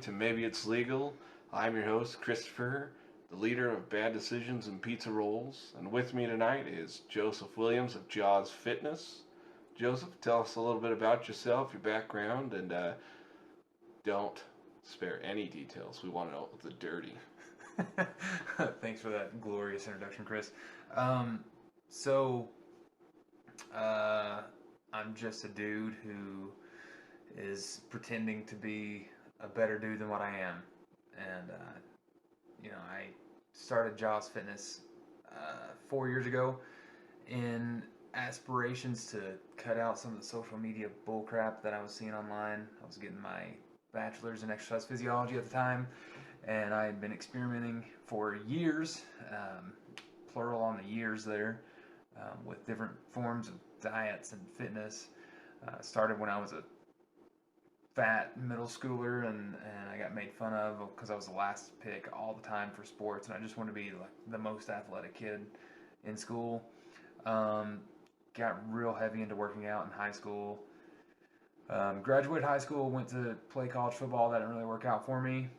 to Maybe It's Legal. I'm your host, Christopher, the leader of Bad Decisions and Pizza Rolls. And with me tonight is Joseph Williams of Jaws Fitness. Joseph, tell us a little bit about yourself, your background, and don't spare any details. We want to know the dirty. Thanks for that glorious introduction, Chris. Um, so, I'm just a dude who is pretending to be a better dude than what I am. And, I started Jaws Fitness 4 years ago in aspirations to cut out some of the social media bullcrap that I was seeing online. I was getting my bachelor's in exercise physiology at the time, and I had been experimenting for years, plural on the years there, with different forms of diets and fitness. Started when I was a fat middle schooler, and I got made fun of because I was the last pick all the time for sports, and I just wanted to be like the most athletic kid in school. Got real heavy into working out in high school. Graduated high school, went to play college football. That didn't really work out for me.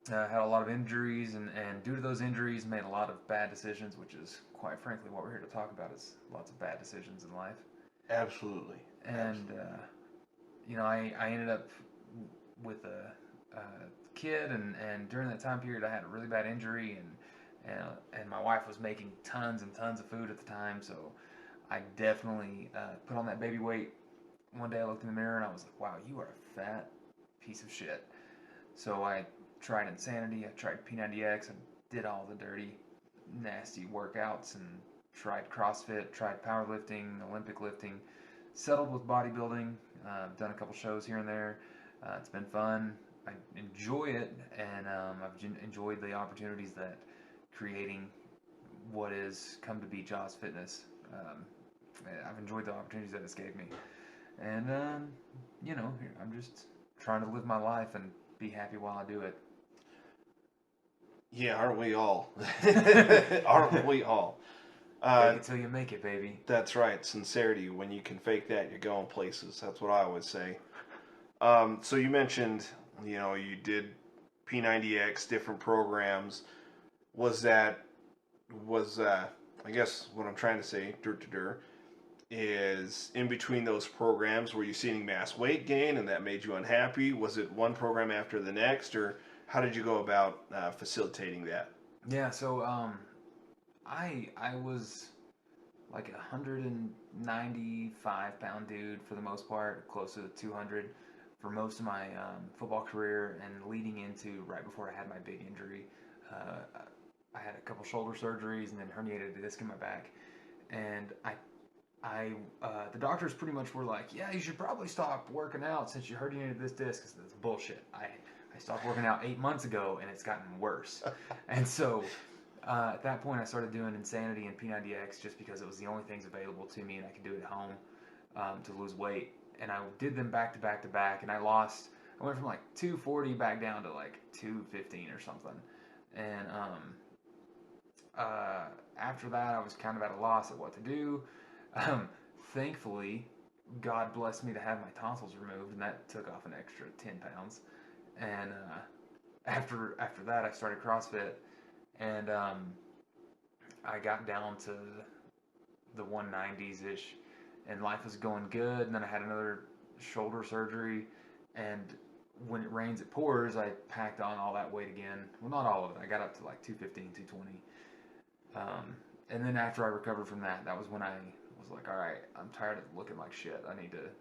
Had a lot of injuries, and due to those injuries, made a lot of bad decisions, which is quite frankly what we're here to talk about, is lots of bad decisions in life. Absolutely. And, I ended up with a kid, and during that time period, I had a really bad injury, and my wife was making tons and tons of food at the time, so I definitely put on that baby weight. One day I looked in the mirror and I was like, wow, you are a fat piece of shit. So I tried Insanity, I tried P90X, I did all the dirty, nasty workouts, and tried CrossFit, tried powerlifting, Olympic lifting, settled with bodybuilding, done a couple shows here and there. It's been fun. I enjoy it, and I've enjoyed the opportunities that creating what has come to be Jaws Fitness. I've enjoyed the opportunities that it's gave me. And, I'm just trying to live my life and be happy while I do it. Yeah, aren't we all? Aren't we all? Fake it till you make it, baby. That's right. Sincerity. When you can fake that, you're going places. That's what I always say. So you mentioned, you did P90X, different programs. I guess what I'm trying to say, is in between those programs, were you seeing mass weight gain and that made you unhappy? Was it one program after the next, or how did you go about facilitating that? Yeah, so I was like a 195-pound dude for the most part, close to 200 for most of my football career, and leading into right before I had my big injury. I had a couple shoulder surgeries and then herniated a disc in my back, and the doctors pretty much were like, yeah, you should probably stop working out since you herniated this disc. Because that's bullshit. I stopped working out 8 months ago, and it's gotten worse. And so at that point, I started doing Insanity and P90X just because it was the only things available to me, and I could do it at home to lose weight. And I did them back to back to back, and I went from like 240 back down to like 215 or something. And after that, I was kind of at a loss at what to do. Thankfully, God blessed me to have my tonsils removed, and that took off an extra 10 pounds. And after that, I started CrossFit, and I got down to the 190s-ish, and life was going good. And then I had another shoulder surgery, and when it rains, it pours. I packed on all that weight again. Well, not all of it. I got up to like 215, 220. And then after I recovered from that, that was when I was like, all right, I'm tired of looking like shit. I need to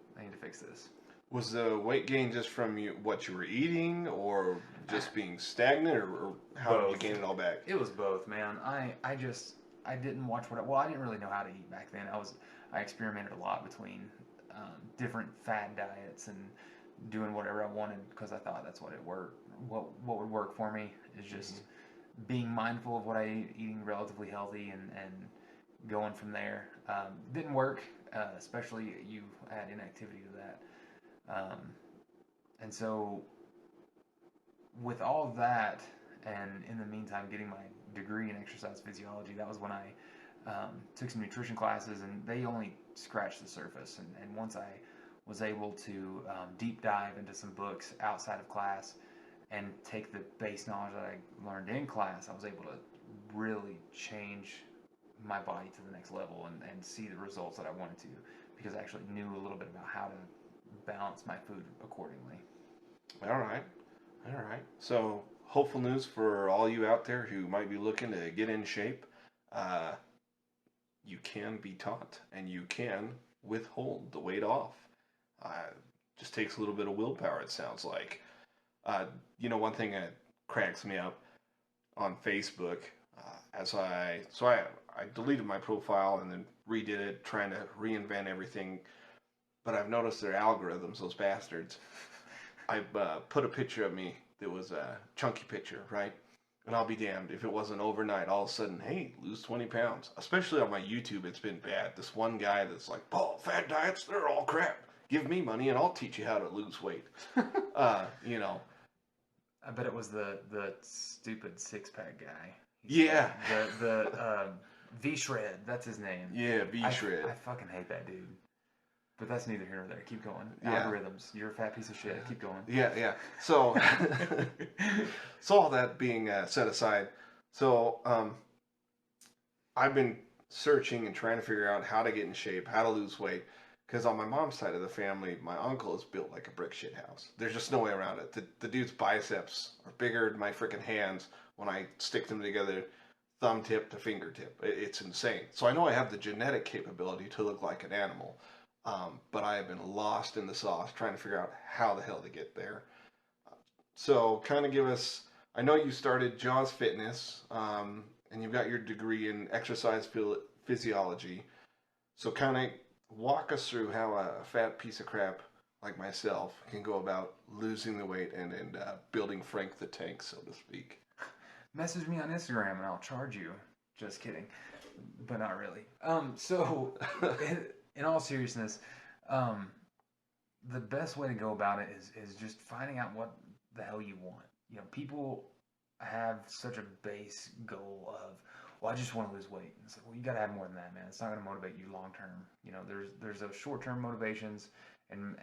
fix this. Was the weight gain just from what you were eating, or just being stagnant, or how did you gain it all back? It was both, man. I didn't watch I didn't really know how to eat back then. I experimented a lot between different fad diets and doing whatever I wanted because I thought that's what would work for me is just being mindful of what I eat, eating relatively healthy, and going from there. Didn't work, especially you add inactivity to that. And so with all of that, and in the meantime getting my degree in exercise physiology, that was when I took some nutrition classes, and they only scratched the surface. And once I was able to deep dive into some books outside of class, and take the base knowledge that I learned in class, I was able to really change my body to the next level and see the results that I wanted to, because I actually knew a little bit about how to balance my food accordingly. All right. All right. So, hopeful news for all you out there who might be looking to get in shape. Uh, you can be taught and you can withhold the weight off. Just takes a little bit of willpower, it sounds like. One thing that cracks me up on Facebook, I deleted my profile and then redid it, trying to reinvent everything. But I've noticed their algorithms, those bastards. I put a picture of me that was a chunky picture, right? And I'll be damned if it wasn't overnight. All of a sudden, hey, lose 20 pounds. Especially on my YouTube, it's been bad. This one guy that's like, "Paul, fad diets, they're all crap. Give me money and I'll teach you how to lose weight." you know. I bet it was the stupid six-pack guy. Yeah. The V-Shred, that's his name. Yeah, V-Shred. I fucking hate that dude. But that's neither here nor there. Keep going. Yeah. Algorithms. You're a fat piece of shit. Keep going. Yeah. So, so all that being set aside, so I've been searching and trying to figure out how to get in shape, how to lose weight. Because on my mom's side of the family, my uncle is built like a brick shit house. There's just no way around it. The dude's biceps are bigger than my freaking hands when I stick them together, thumb tip to fingertip. It's insane. So I know I have the genetic capability to look like an animal. But I have been lost in the sauce trying to figure out how the hell to get there. So kind of give us, I know you started Jaws Fitness, and you've got your degree in exercise physiology. So kind of walk us through how a fat piece of crap like myself can go about losing the weight and building Frank the Tank, so to speak. Message me on Instagram and I'll charge you. Just kidding. But not really. So... In all seriousness, the best way to go about it is just finding out what the hell you want. People have such a base goal of, well, I just want to lose weight. And it's like, well, you got to have more than that, man. It's not going to motivate you long term. There's those short term motivations, and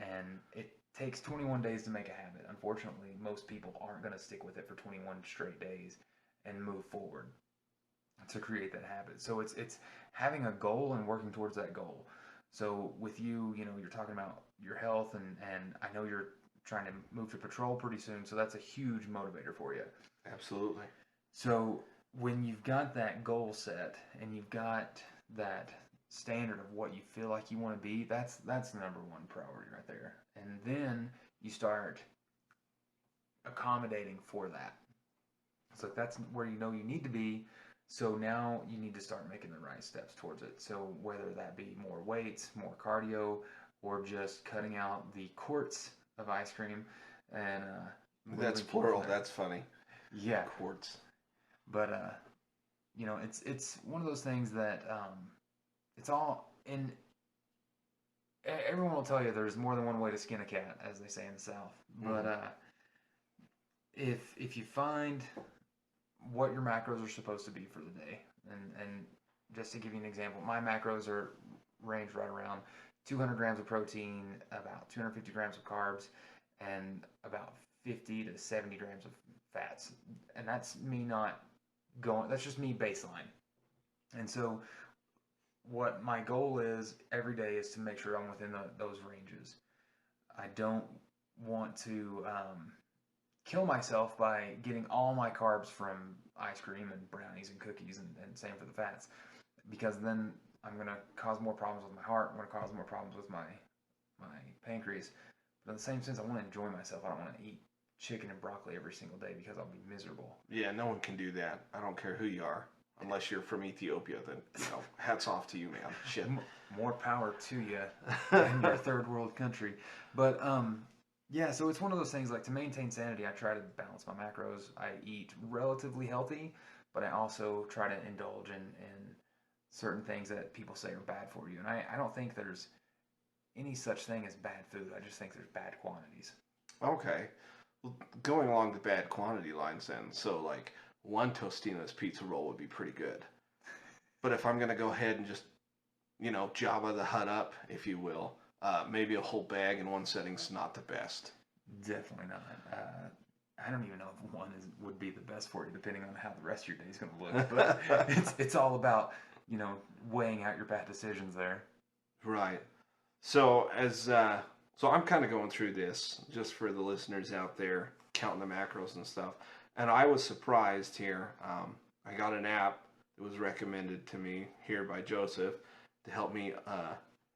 it takes 21 days to make a habit. Unfortunately, most people aren't going to stick with it for 21 straight days and move forward to create that habit. So it's having a goal and working towards that goal. So with you, you're talking about your health, and I know you're trying to move to patrol pretty soon, so that's a huge motivator for you. Absolutely. So when you've got that goal set and you've got that standard of what you feel like you want to be, that's the number one priority right there. And then you start accommodating for that. It's like that's where you need to be. So now you need to start making the right steps towards it. So whether that be more weights, more cardio, or just cutting out the quarts of ice cream and that's plural. That's funny. Yeah, quarts. But it's one of those things that it's all in. Everyone will tell you there's more than one way to skin a cat, as they say in the South. Mm-hmm. But if you find what your macros are supposed to be for the day. And just to give you an example, my macros are ranged right around 200 grams of protein, about 250 grams of carbs, and about 50 to 70 grams of fats. And that's me that's just me baseline. And so what my goal is every day is to make sure I'm within those ranges. I don't want to kill myself by getting all my carbs from ice cream and brownies and cookies, and same for the fats, because then I'm going to cause more problems with my heart. I'm going to cause more problems with my pancreas. But in the same sense, I want to enjoy myself. I don't want to eat chicken and broccoli every single day because I'll be miserable. Yeah, no one can do that. I don't care who you are. Unless you're from Ethiopia, then, hats off to you, man. Shit. More power to you in your third world country. But, yeah, so it's one of those things, like, to maintain sanity, I try to balance my macros. I eat relatively healthy, but I also try to indulge in certain things that people say are bad for you. And I don't think there's any such thing as bad food. I just think there's bad quantities. Okay. Well, going along the bad quantity lines then, so, like, one Tostino's pizza roll would be pretty good. But if I'm going to go ahead and just, Jabba the Hutt up, if you will, maybe a whole bag in one setting's not the best. Definitely not. I don't even know if one would be the best for you, depending on how the rest of your day is going to look. But it's all about, weighing out your bad decisions there. Right. So so I'm kind of going through this just for the listeners out there, counting the macros and stuff. And I was surprised here. I got an app that was recommended to me here by Joseph to help me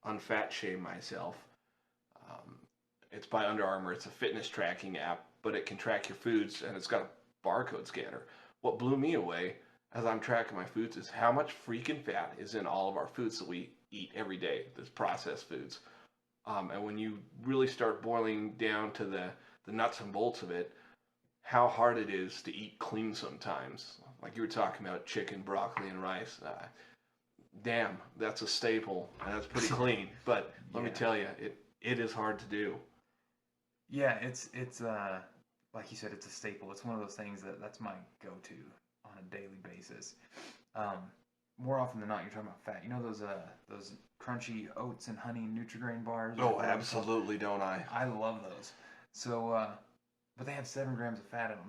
unfat shame myself. Um, it's by Under Armour. It's a fitness tracking app, but it can track your foods and it's got a barcode scanner. What blew me away as I'm tracking my foods is how much freaking fat is in all of our foods that we eat every day. This processed foods. And when you really start boiling down to the nuts and bolts of it, how hard it is to eat clean sometimes. Like you were talking about chicken, broccoli, and rice. Damn, that's a staple, and that's pretty clean. But let me tell you, it is hard to do. Yeah, it's like you said, it's a staple. It's one of those things that's my go-to on a daily basis. More often than not, you're talking about fat. You know those crunchy oats and honey Nutri-Grain bars? Oh, absolutely, don't I? I love those. So, but they have 7 grams of fat in them.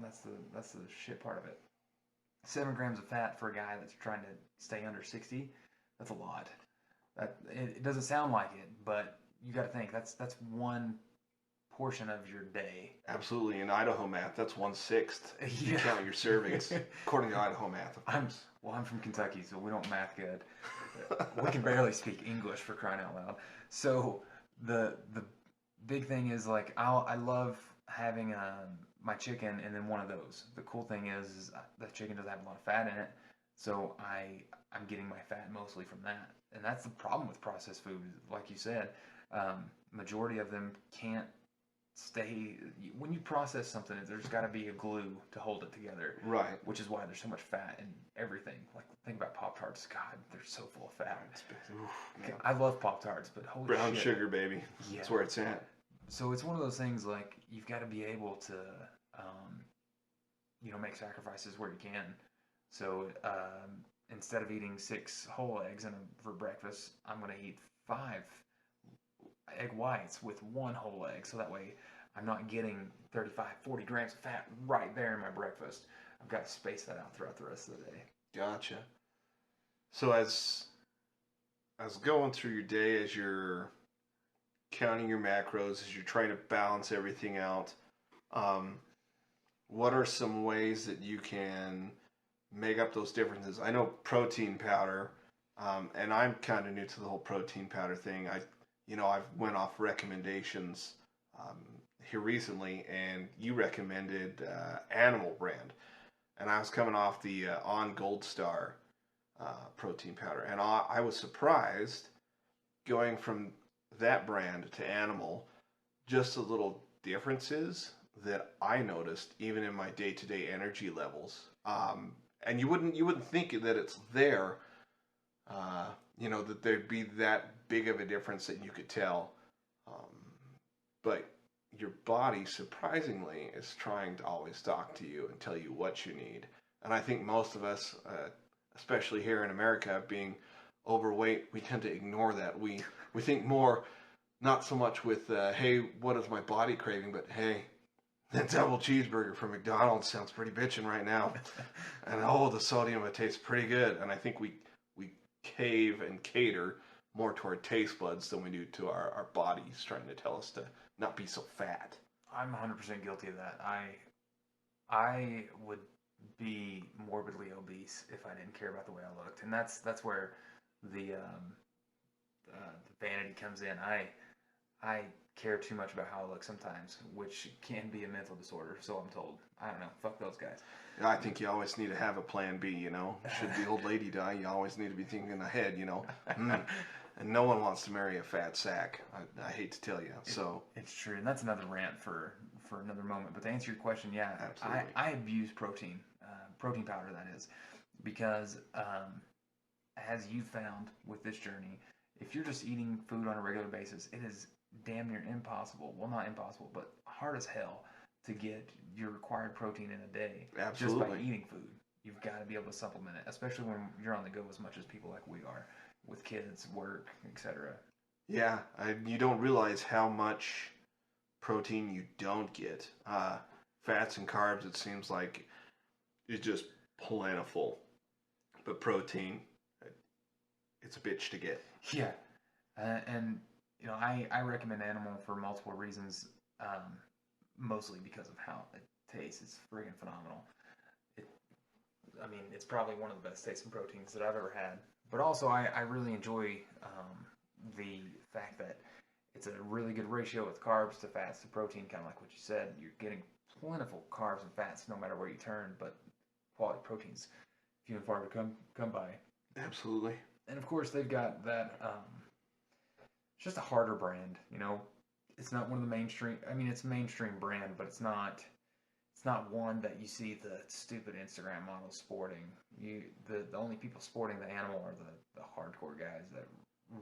That's the shit part of it. 7 grams of fat for a guy that's trying to stay under 60. That's a lot. It doesn't sound like it, but you got to think that's one portion of your day. Absolutely. In Idaho math, that's 1/6. Yeah. You count your servings according to Idaho math. I'm from Kentucky, so we don't math good. We can barely speak English, for crying out loud. So the big thing is, like, I love having my chicken and then one of those. The cool thing is the chicken doesn't have a lot of fat in it, so I'm getting my fat mostly from that. And that's the problem with processed food, like you said. Majority of them can't stay. When you process something, there's got to be a glue to hold it together. Right. Which is why there's so much fat in everything. Like, think about Pop-Tarts. God, they're so full of fat. Oof, I love Pop-Tarts, but holy brown shit. sugar, baby. Yeah. That's where it's at. So it's one of those things, like, you've got to be able to, make sacrifices where you can. So instead of eating 6 whole eggs for breakfast, I'm going to eat 5 egg whites with 1 whole egg. So that way I'm not getting 35, 40 grams of fat right there in my breakfast. I've got to space that out throughout the rest of the day. Gotcha. So as going through your day, as you're counting your macros, as you're trying to balance everything out, what are some ways that you can make up those differences? I know protein powder, and I'm kind of new to the whole protein powder thing. I've went off recommendations here recently, and you recommended Animal brand, and I was coming off the On Gold Star protein powder, and I was surprised going from that brand to Animal, just the little differences that I noticed even in my day-to-day energy levels. And you wouldn't think that it's there, that there'd be that big of a difference that you could tell. But your body, surprisingly, is trying to always talk to you and tell you what you need. And I think most of us, especially here in America, being overweight, we tend to ignore that. We think more, not so much with, hey, what is my body craving, but hey, that double cheeseburger from McDonald's sounds pretty bitchin' right now. And the sodium, it tastes pretty good. And I think we cave and cater more to our taste buds than we do to our bodies trying to tell us to not be so fat. I'm 100% guilty of that. I would be morbidly obese if I didn't care about the way I looked. And that's where the vanity comes in. I care too much about how I look sometimes, which can be a mental disorder, so I'm told. I don't know. Fuck those guys. I think you always need to have a plan B, Should the old lady die, you always need to be thinking ahead, And no one wants to marry a fat sack. I hate to tell you. So it's true, and that's another rant for another moment. But to answer your question, yeah, absolutely. I abuse protein powder, that is, because as you found with this journey, if you're just eating food on a regular basis, it is damn near impossible. Well, not impossible, but hard as hell to get your required protein in a day. Absolutely. Just by eating food. You've got to be able to supplement it, especially when you're on the go as much as people like we are, with kids, work, etc. Yeah, you don't realize how much protein you don't get. Fats and carbs, it seems like, is just plentiful. But protein, it's a bitch to get. Yeah, and you know, I recommend animal for multiple reasons. Mostly because of how it tastes. It's friggin' phenomenal. It, I mean, it's probably one of the best tasting proteins that I've ever had. But also, I really enjoy the fact that it's a really good ratio with carbs to fats to protein, kind of like what you said. You're getting plentiful carbs and fats no matter where you turn, but quality proteins few and far to come by. Absolutely. And of course, they've got that. It's just a harder brand, you know. It's not one of the mainstream. I mean, it's a mainstream brand, but it's not. It's not one that you see the stupid Instagram models sporting. The only people sporting the animal are the hardcore guys that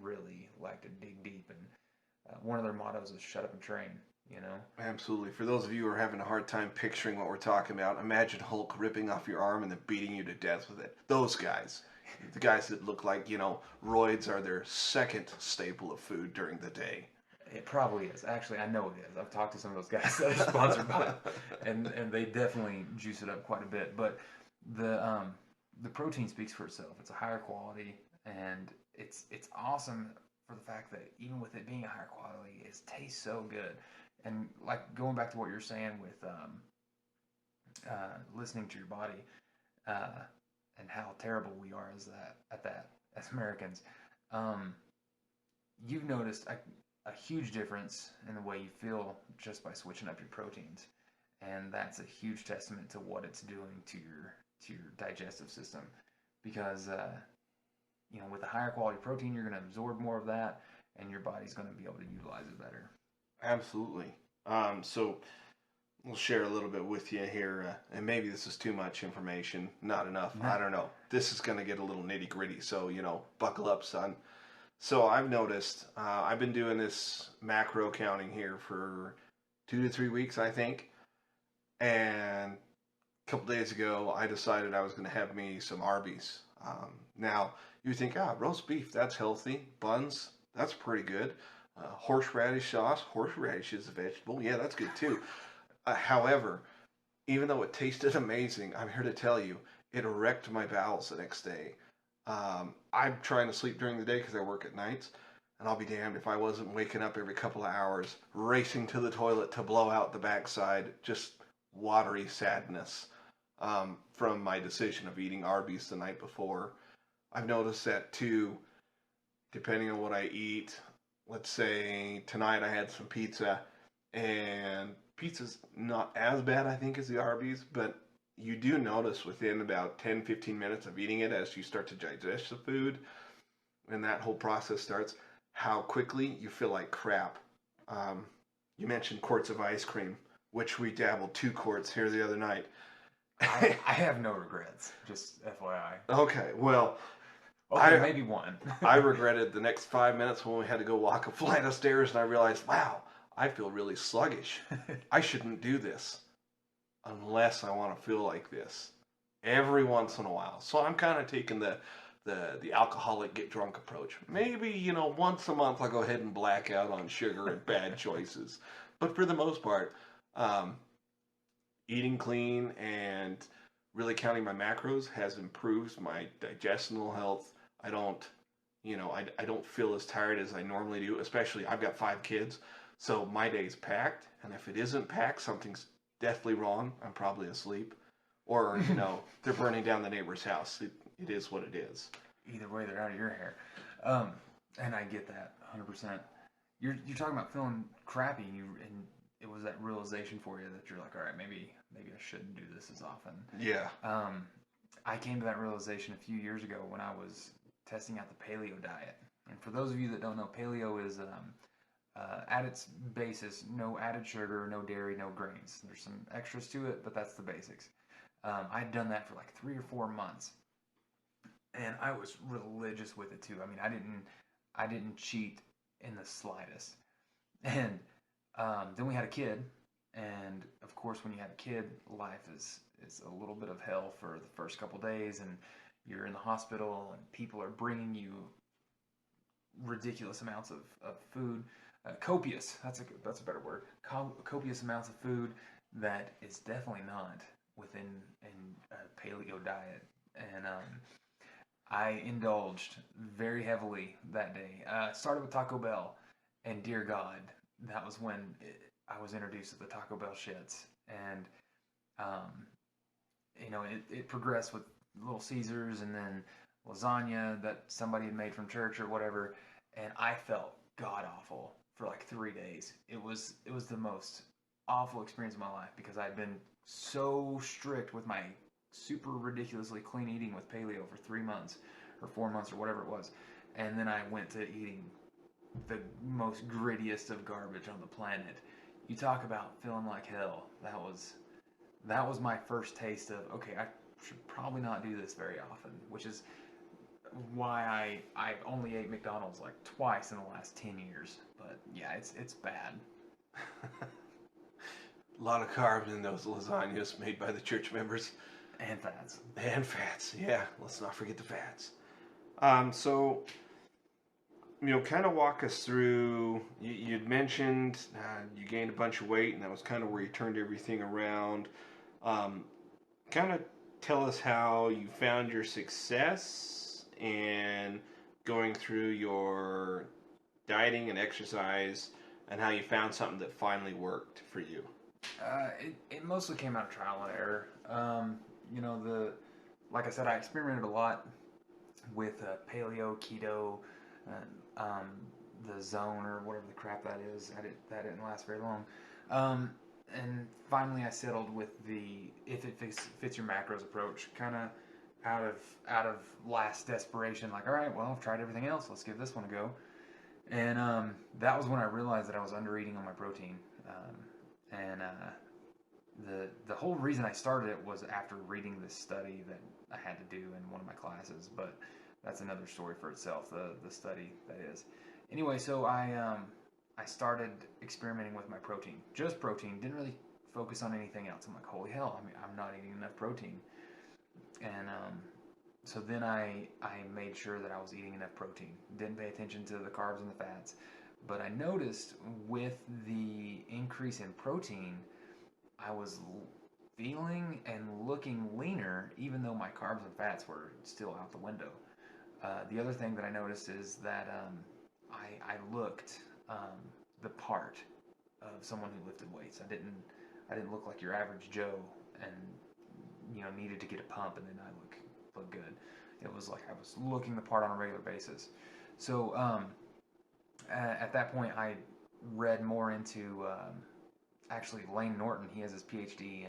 really like to dig deep. And one of their mottos is "Shut up and train." You know. Absolutely. For those of you who are having a hard time picturing what we're talking about, imagine Hulk ripping off your arm and then beating you to death with it. Those guys. The guys that look like, roids are their second staple of food during the day. It probably is. Actually, I know it is. I've talked to some of those guys that are sponsored by it, and they definitely juice it up quite a bit. But the protein speaks for itself. It's a higher quality, and it's awesome for the fact that even with it being a higher quality, it tastes so good. And like going back to what you're saying with listening to your body and how terrible we are at that as Americans. You've noticed a huge difference in the way you feel just by switching up your proteins, and that's a huge testament to what it's doing to your digestive system. Because with a higher quality protein, you're going to absorb more of that, and your body's going to be able to utilize it better. Absolutely. So we'll share a little bit with you here, and maybe this is too much information, not enough. I don't know. This is going to get a little nitty gritty, so buckle up, son. So I've noticed, I've been doing this macro counting here for 2 to 3 weeks, I think. And a couple days ago, I decided I was going to have me some Arby's. Now, you think, roast beef, that's healthy. Buns, that's pretty good. Horseradish sauce, horseradish is a vegetable. Yeah, that's good too. However, even though it tasted amazing, I'm here to tell you, it wrecked my bowels the next day. I'm trying to sleep during the day because I work at nights, and I'll be damned if I wasn't waking up every couple of hours, racing to the toilet to blow out the backside, just watery sadness from my decision of eating Arby's the night before. I've noticed that too, depending on what I eat. Let's say tonight I had some pizza, and pizza's not as bad, I think, as the Arby's, but you do notice within about 10-15 minutes of eating it, as you start to digest the food and that whole process starts, how quickly you feel like crap. You mentioned quarts of ice cream, which we dabbled 2 quarts here the other night. I have no regrets, just FYI. Okay, well, okay, maybe one. I regretted the next 5 minutes when we had to go walk a flight of stairs, and I realized, wow, I feel really sluggish. I shouldn't do this unless I want to feel like this every once in a while. So I'm kind of taking the alcoholic get drunk approach. Maybe, once a month I'll go ahead and black out on sugar and bad choices. But for the most part, eating clean and really counting my macros has improved my digestional health. I don't feel as tired as I normally do, especially I've got 5 kids. So my day's packed, and if it isn't packed, something's deathly wrong. I'm probably asleep. Or, they're burning down the neighbor's house. It is what it is. Either way, they're out of your hair. And I get that 100%. You're talking about feeling crappy, and it was that realization for you that you're like, all right, maybe I shouldn't do this as often. Yeah. I came to that realization a few years ago when I was testing out the paleo diet. And for those of you that don't know, paleo is at its basis, no added sugar, no dairy, no grains. There's some extras to it, but that's the basics. I'd done that for like 3 or 4 months, and I was religious with it too. I mean, I didn't cheat in the slightest. And then we had a kid, and of course, when you have a kid, life is a little bit of hell for the first couple days, and you're in the hospital, and people are bringing you ridiculous amounts of food. Copious, that's a better word. Copious amounts of food, that is definitely not within a paleo diet. And I indulged very heavily that day. Started with Taco Bell, and dear God, that was when I was introduced to the Taco Bell shits. And um, it progressed with Little Caesars and then lasagna that somebody had made from church or whatever, and I felt god awful for like 3 days. It was the most awful experience of my life because I'd been so strict with my super ridiculously clean eating with paleo for 3 months or 4 months or whatever it was, and then I went to eating the most grittiest of garbage on the planet. You talk about feeling like hell. That was my first taste of, okay, I should probably not do this very often, which is why I only ate McDonald's like twice in the last 10 years. But yeah, it's bad. A lot of carbs in those lasagnas made by the church members. And fats. And fats, yeah. Let's not forget the fats. So, kind of walk us through. You'd mentioned you gained a bunch of weight, and that was kind of where you turned everything around. Um, Kind of tell us how you found your success and going through your dieting and exercise, and how you found something that finally worked for you. It mostly came out of trial and error. Like I said, I experimented a lot with paleo, keto, um, the zone or whatever the crap that is. That didn't last very long. Um, and finally, I settled with the if it fits your macros approach, kind of out of last desperation. Like, all right, well, I've tried everything else. Let's give this one a go. And that was when I realized that I was under eating on my protein. The whole reason I started it was after reading this study that I had to do in one of my classes, but that's another story for itself. The study that is. Anyway, so I started experimenting with my protein, just protein. Didn't really focus on anything else. I'm like, holy hell! I mean, I'm not eating enough protein, and so then I made sure that I was eating enough protein. Didn't pay attention to the carbs and the fats, but I noticed with the increase in protein, I was feeling and looking leaner, even though my carbs and fats were still out the window. The other thing that I noticed is that I looked the part of someone who lifted weights. I didn't look like your average Joe, and needed to get a pump, and then I look good. It was like I was looking the part on a regular basis. So at that point, I read more into actually Lane Norton. He has his PhD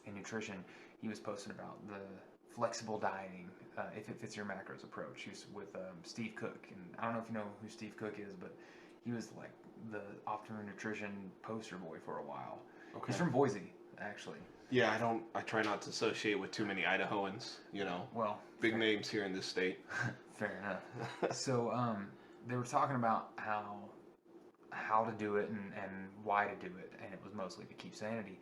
in nutrition. He was posting about the flexible dieting, if it fits your macros approach. He was with Steve Cook, and I don't know if you know who Steve Cook is, but he was like the Optimum Nutrition poster boy for a while. Okay. He's from Boise, actually. Yeah, I try not to associate with too many Idahoans, Well, big names here in this state. Fair enough. So they were talking about how to do it and why to do it, and it was mostly to keep sanity.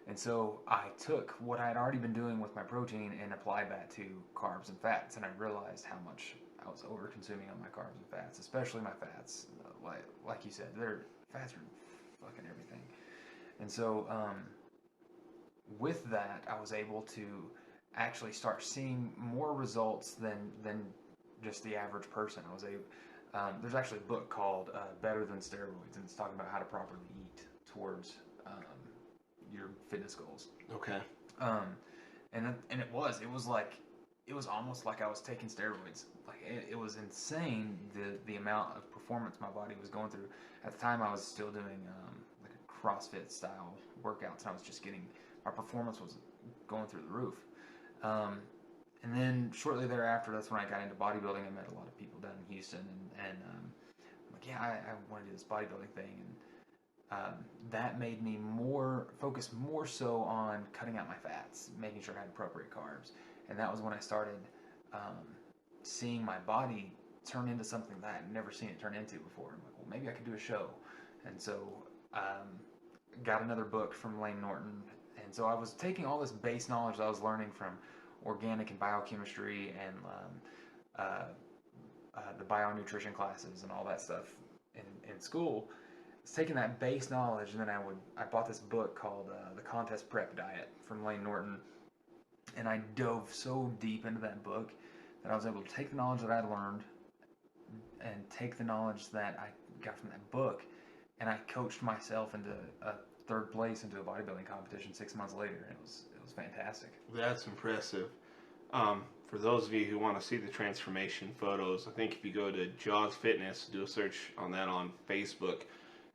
And so I took what I had already been doing with my protein and applied that to carbs and fats, and I realized how much I was over consuming on my carbs and fats, especially my fats. Like you said, fats are fucking everything. And so with that, I was able to actually start seeing more results than just the average person. There's actually a book called Better Than Steroids, and it's talking about how to properly eat towards your fitness goals. Okay. And it was almost like I was taking steroids. Like it was insane the amount of performance my body was going through. At the time, I was still doing like a CrossFit style workouts, and I was just my performance was going through the roof. And then shortly thereafter, that's when I got into bodybuilding. I met a lot of people down in Houston, and I'm like, yeah, I want to do this bodybuilding thing, and that made me focus more so on cutting out my fats, making sure I had appropriate carbs, and that was when I started seeing my body turn into something that I'd never seen it turn into before. I'm like, well, maybe I could do a show, and so got another book from Lane Norton, and so I was taking all this base knowledge that I was learning from organic and biochemistry and the bionutrition classes and all that stuff in school, taking that base knowledge, and then I bought this book called The Contest Prep Diet from Lane Norton, and I dove so deep into that book that I was able to take the knowledge that I learned and take the knowledge that I got from that book, and I coached myself into a third place into a bodybuilding competition 6 months later. And it was fantastic. That's impressive. For those of you who want to see the transformation photos, I think if you go to Jaws Fitness, do a search on that on Facebook,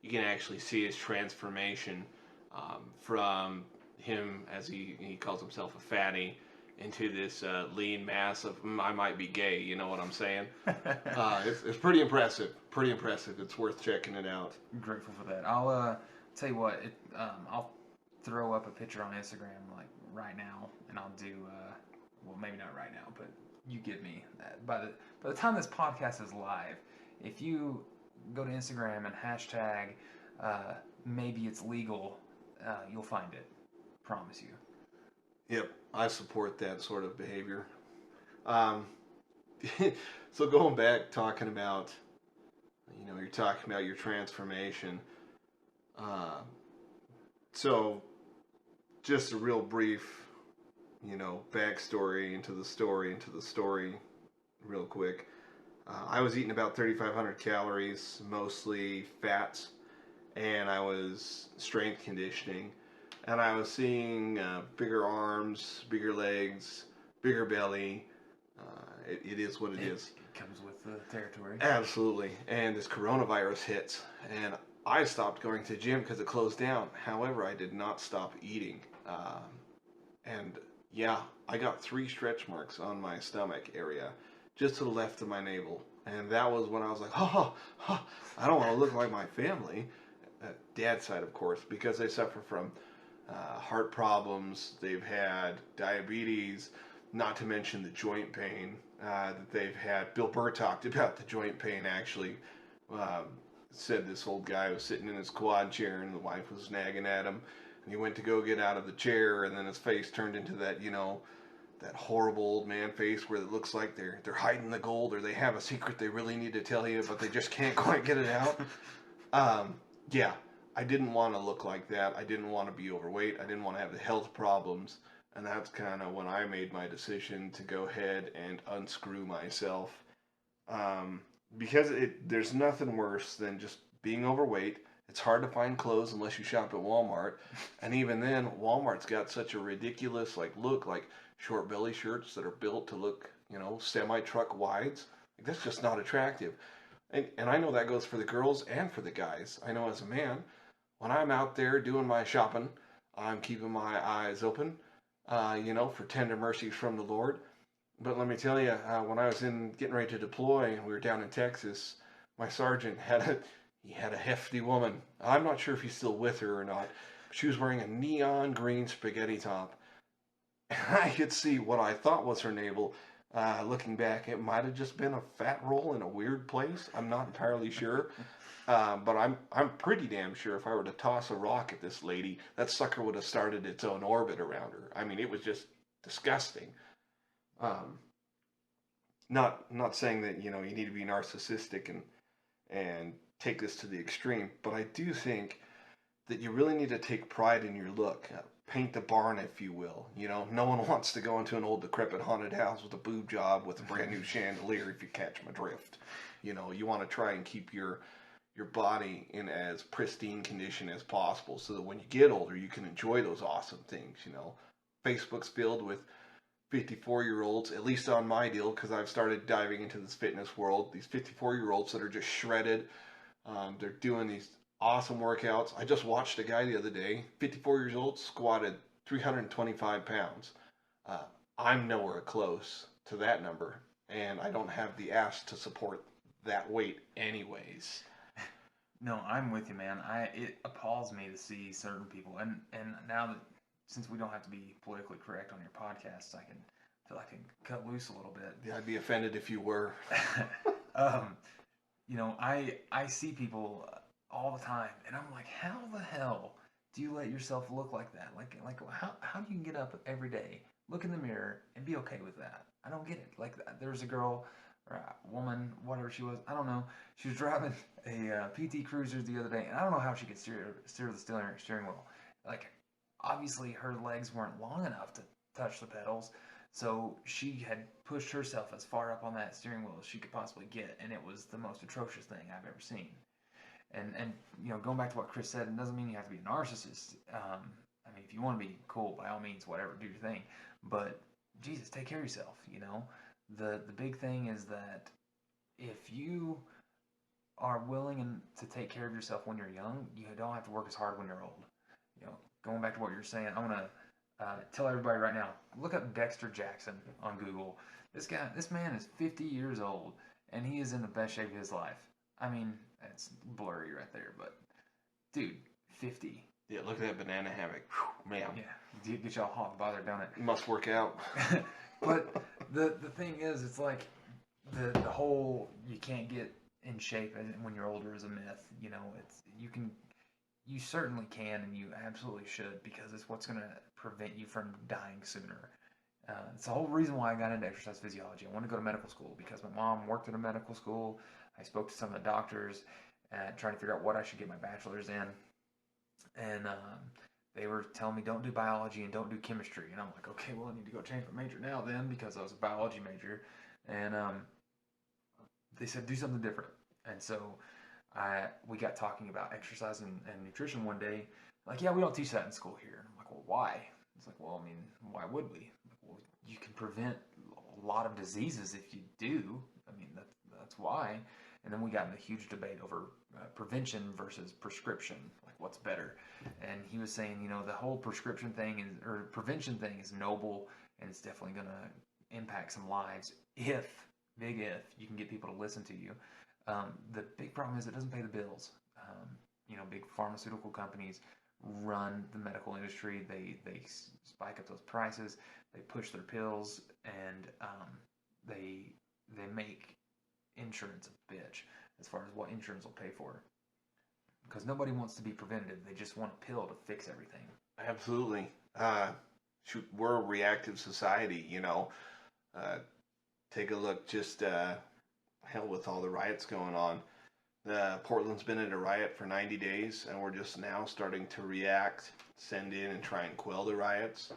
you can actually see his transformation from him, as he calls himself a fatty, into this lean mass of I might be gay. You know what I'm saying? It's pretty impressive. Pretty impressive. It's worth checking it out. I'm grateful for that. I'll tell you what. I'll throw up a picture on Instagram like right now, and I'll do well, maybe not right now, but you get me. By the time this podcast is live, if you go to Instagram and hashtag maybe it's legal, you'll find it. Promise you. Yep, I support that sort of behavior. So going back, talking about, you're talking about your transformation. So just a real brief, backstory into the story, real quick. I was eating about 3,500 calories, mostly fats, and I was strength conditioning. And I was seeing bigger arms, bigger legs, bigger belly. It is what it is. It comes with the territory. Absolutely. And this coronavirus hits, and I stopped going to the gym because it closed down. However, I did not stop eating. And yeah, I got 3 stretch marks on my stomach area, just to the left of my navel. And that was when I was like, I don't want to look like my family. Dad's side, of course, because they suffer from heart problems. They've had diabetes, not to mention the joint pain that they've had. Bill Burr talked about the joint pain, actually. Said this old guy was sitting in his quad chair and the wife was nagging at him. And he went to go get out of the chair, and then his face turned into that, that horrible old man face where it looks like they're hiding the gold, or they have a secret they really need to tell you, but they just can't quite get it out. Yeah, I didn't want to look like that. I didn't want to be overweight. I didn't want to have the health problems. And that's kind of when I made my decision to go ahead and unscrew myself. Because there's nothing worse than just being overweight. It's hard to find clothes unless you shop at Walmart. And even then, Walmart's got such a ridiculous look, like short belly shirts that are built to look, semi-truck wides. That's just not attractive. And I know that goes for the girls and for the guys. I know as a man, when I'm out there doing my shopping, I'm keeping my eyes open, for tender mercies from the Lord. But let me tell you, when I was getting ready to deploy, and we were down in Texas, my sergeant had a hefty woman. I'm not sure if he's still with her or not. She was wearing a neon green spaghetti top. And I could see what I thought was her navel. Looking back, it might have just been a fat roll in a weird place. I'm not entirely sure. But I'm pretty damn sure if I were to toss a rock at this lady, that sucker would have started its own orbit around her. I mean, it was just disgusting. Not saying that, you need to be narcissistic and take this to the extreme, but I do think that you really need to take pride in your look. Paint the barn, if you will. No one wants to go into an old decrepit haunted house with a boob job with a brand new chandelier, if you catch my drift. You want to try and keep your body in as pristine condition as possible so that when you get older, you can enjoy those awesome things. Facebook's filled with 54-year-olds, at least on my deal, because I've started diving into this fitness world, these 54-year-olds that are just shredded. They're doing these awesome workouts. I just watched a guy the other day, 54 years old, squatted 325 pounds. I'm nowhere close to that number, and I don't have the ass to support that weight anyways. No, I'm with you, man. It appalls me to see certain people, and now that, since we don't have to be politically correct on your podcast, I feel I can cut loose a little bit. Yeah, I'd be offended if you were. I see people all the time, and I'm like, how the hell do you let yourself look like that? Like how do you get up every day, look in the mirror, and be okay with that? I don't get it. There's a girl or a woman, whatever she was. I don't know. She was driving a PT Cruiser the other day, and I don't know how she could steer the steering wheel. Like, obviously, her legs weren't long enough to touch the pedals, so she had pushed herself as far up on that steering wheel as she could possibly get, and it was the most atrocious thing I've ever seen. And going back to what Chris said, it doesn't mean you have to be a narcissist. I mean, if you want to be cool, by all means, whatever, do your thing. But Jesus, take care of yourself. The big thing is that if you are willing to take care of yourself when you're young, you don't have to work as hard when you're old. Going back to what you're saying, I'm gonna tell everybody right now, look up Dexter Jackson on Google. This man is 50 years old, and he is in the best shape of his life. I mean, it's blurry right there, but dude, 50. Yeah, look at that banana hammock. Whew, man. Yeah, get y'all hot and bothered, don't it? You must work out. But the thing is, it's like the whole you can't get in shape when you're older is a myth. You certainly can, and you absolutely should, because it's what's going to prevent you from dying sooner. It's the whole reason why I got into exercise physiology. I wanted to go to medical school because my mom worked at a medical school. I spoke to some of the doctors trying to figure out what I should get my bachelor's in. And they were telling me, don't do biology and don't do chemistry. And I'm like, okay, well, I need to go change my major now then, because I was a biology major. And they said, do something different. And so we got talking about exercise and nutrition one day. Like, yeah, we don't teach that in school here. And I'm like, well, why? It's like, well, I mean, why would we? Like, well, you can prevent a lot of diseases if you do. I mean, that's why. And then we got in a huge debate over prevention versus prescription, like what's better. And he was saying, the whole prescription thing or prevention thing is noble, and it's definitely going to impact some lives big if, you can get people to listen to you. The big problem is it doesn't pay the bills. Big pharmaceutical companies run the medical industry. They spike up those prices. They push their pills, and they make insurance a bitch as far as what insurance will pay for. Because nobody wants to be preventative. They just want a pill to fix everything. Absolutely. We're a reactive society, take a look, just hell with all the riots going on. Portland's been in a riot for 90 days, and we're just now starting to react, send in, and try and quell the riots,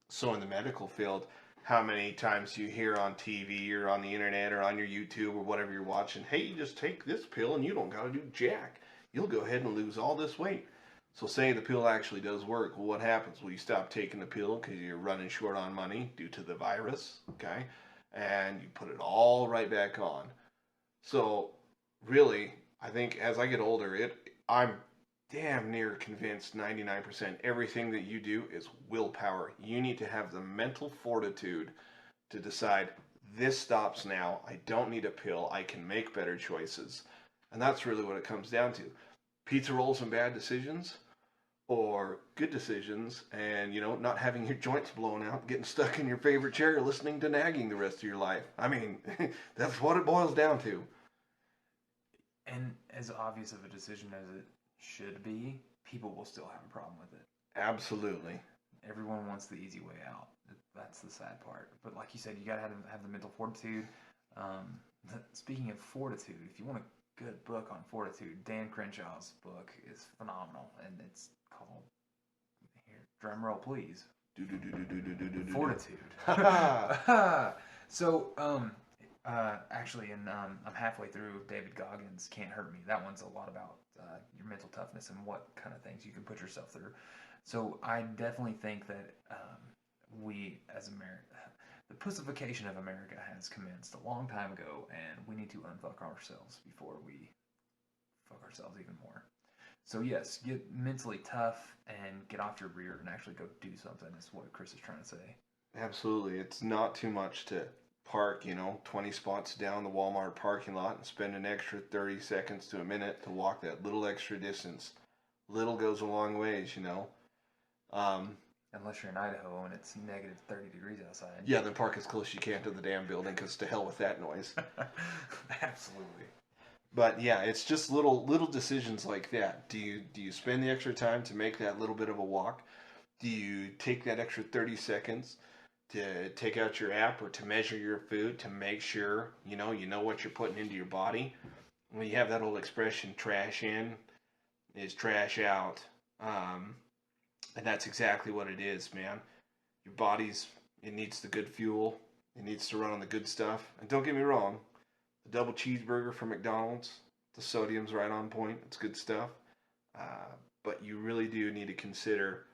So in the medical field, how many times you hear on TV or on the internet or on your YouTube or whatever you're watching, hey, you just take this pill and you don't got to do jack. You'll go ahead and lose all this weight. So say the pill actually does work. Well, what happens? Well, you stop taking the pill because you're running short on money due to the virus, okay? And you put it all right back on. So really, I think as I get older, I'm damn near convinced 99% everything that you do is willpower. You need to have the mental fortitude to decide this stops now. I don't need a pill. I can make better choices. And that's really what it comes down to. Pizza rolls and bad decisions, or good decisions and, not having your joints blown out, getting stuck in your favorite chair, listening to nagging the rest of your life. I mean, that's what it boils down to. And as obvious of a decision as it should be, people will still have a problem with it. Absolutely. Everyone wants the easy way out. That's the sad part. But like you said, you got to have the mental fortitude. Speaking of fortitude, if you want a good book on fortitude, Dan Crenshaw's book is phenomenal, and it's called, here, drum roll please, Fortitude. So, actually, I'm halfway through David Goggins' Can't Hurt Me. That one's a lot about your mental toughness and what kind of things you can put yourself through. So I definitely think that we, as America, the pussification of America has commenced a long time ago, and we need to unfuck ourselves before we fuck ourselves even more. So yes, get mentally tough and get off your rear and actually go do something, is what Chris is trying to say. Absolutely. It's not too much to park, 20 spots down the Walmart parking lot and spend an extra 30 seconds to a minute to walk that little extra distance. Little goes a long ways, Unless you're in Idaho and it's negative 30 degrees outside. Yeah, then park as close as you can to the damn building, because to hell with that noise. Absolutely. But yeah, it's just little decisions like that. Do you spend the extra time to make that little bit of a walk? Do you take that extra 30 seconds to take out your app or to measure your food to make sure you know what you're putting into your body. When you have that old expression, trash in is trash out. And that's exactly what it is, man. Your body's, it needs the good fuel. It needs to run on the good stuff. And don't get me wrong, the double cheeseburger from McDonald's, the sodium's right on point. It's good stuff. But you really do need to consider,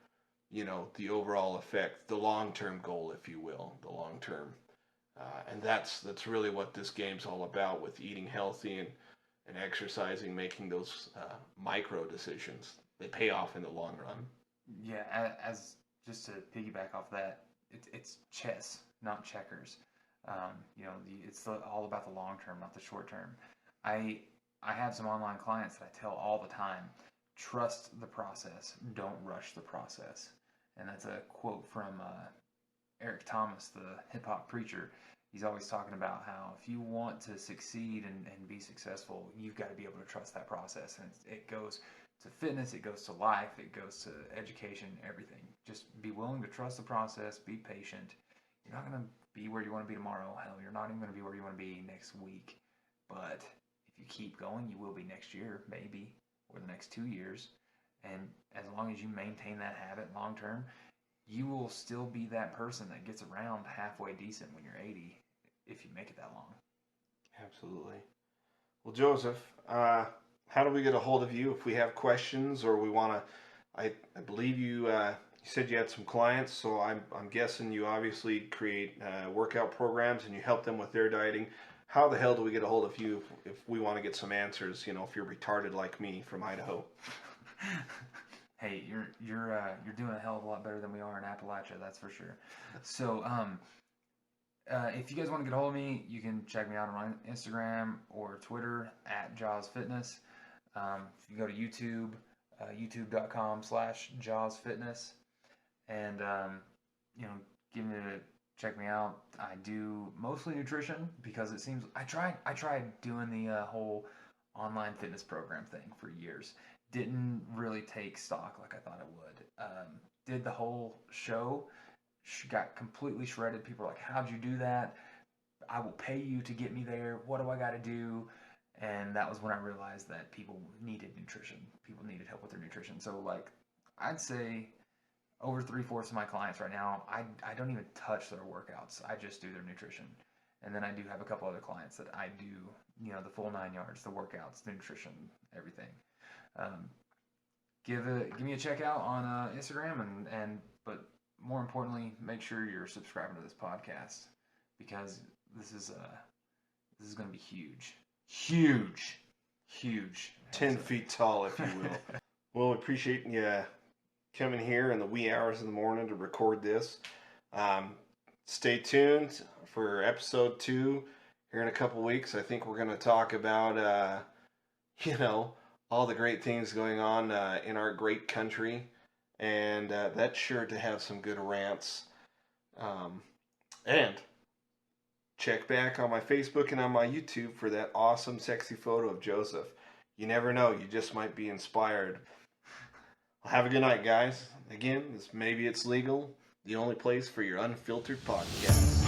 the overall effect, the long-term goal, if you will, the long-term. And that's really what this game's all about, with eating healthy and exercising, making those micro decisions. They pay off in the long run. Yeah, as just to piggyback off that, it's chess, not checkers. It's all about the long term, not the short term. I have some online clients that I tell all the time, trust the process, don't rush the process. And that's a quote from Eric Thomas, the hip hop preacher. He's always talking about how if you want to succeed and be successful, you've got to be able to trust that process. And it goes to fitness, it goes to life, it goes to education, everything. Just be willing to trust the process, be patient. You're not going to be where you want to be tomorrow. Hell, you're not even going to be where you want to be next week. But if you keep going, you will be next year, maybe, or the next 2 years. And as long as you maintain that habit long term, you will still be that person that gets around halfway decent when you're 80, if you make it that long. Absolutely. Well, Joseph, how do we get a hold of you if we have questions or we want to? I believe you said you had some clients, so I'm guessing you obviously create workout programs and you help them with their dieting. How the hell do we get a hold of you if we want to get some answers? If you're retarded like me from Idaho. Hey, you're doing a hell of a lot better than we are in Appalachia, that's for sure. So, if you guys want to get a hold of me, you can check me out on Instagram or Twitter at Jaws Fitness. If you go to YouTube, youtube.com/Jaws Fitness, and check me out. I do mostly nutrition because it seems I tried doing the whole online fitness program thing for years. Didn't really take stock like I thought it would. Did the whole show, got completely shredded. People were like, how'd you do that? I will pay you to get me there. What do I got to do? And that was when I realized that people needed nutrition. People needed help with their nutrition. So I'd say over 3/4 of my clients right now, I don't even touch their workouts. I just do their nutrition. And then I do have a couple other clients that I do, the full 9 yards, the workouts, the nutrition, everything. Give me a check out on Instagram but more importantly, make sure you're subscribing to this podcast because this is going to be huge 10 feet tall, if you will. Well, we appreciate you coming here in the wee hours of the morning to record this. Stay tuned for episode 2 here in a couple weeks. I think we're going to talk about all the great things going on in our great country, and that's sure to have some good rants. And check back on my Facebook and on my YouTube for that awesome, sexy photo of Joseph. You never know, you just might be inspired. Well, have a good night, guys. Again, maybe it's legal, the only place for your unfiltered podcast.